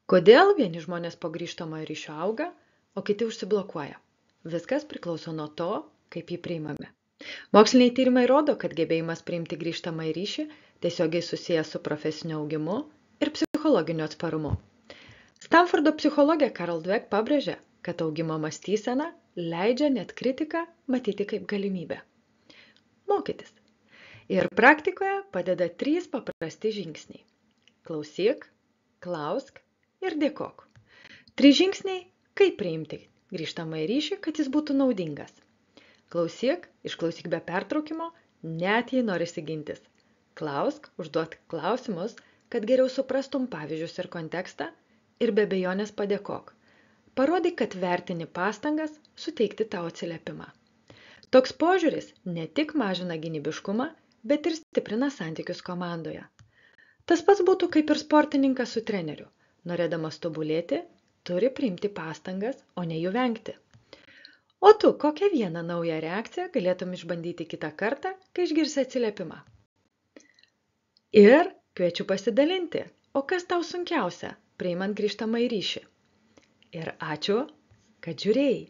Kodėl vieni žmonės po grįžtamojo ryšio auga, o kiti užsiblokuoja? Viskas priklauso nuo to, kaip jį priimame. Moksliniai tyrimai rodo, kad gebėjimas priimti grįžtamąjį ryšį tiesiogiai susijęs su profesiniu augimu ir psichologiniu atsparumu. Stanfordo psichologė Carol Dweck pabrėžė, kad augimo mąstysena leidžia net kritiką matyti kaip galimybę. Mokytis. Ir praktikoje padeda 3 paprasti žingsniai. Klausyk, klausk ir dėkok. 3 žingsniai, kaip priimti grįžtamąjį ryšį, kad jis būtų naudingas. Klausyk, išklausyk be pertraukimo, net jei norisi gintis. Klausk, užduok klausimus, kad geriau suprastum pavyzdžius ir kontekstą ir be abejonės padėkok. Parodyk, kad vertini pastangas suteikti tau atsiliepimą. Toks požiūris ne tik mažina gynybiškumą, bet ir stiprina santykius komandoje. Tas pats būtų kaip ir sportininkas su treneriu. Norėdamas tobulėti, turi priimti pastangas, o ne jų vengti. O tu kokią vieną naują reakciją galėtum išbandyti kitą kartą, kai išgirsi atsiliepimą? Ir kviečiu pasidalinti, o kas tau sunkiausia, priimant grįžtamąjį ryšį. Ir ačiū, kad žiūrėjai.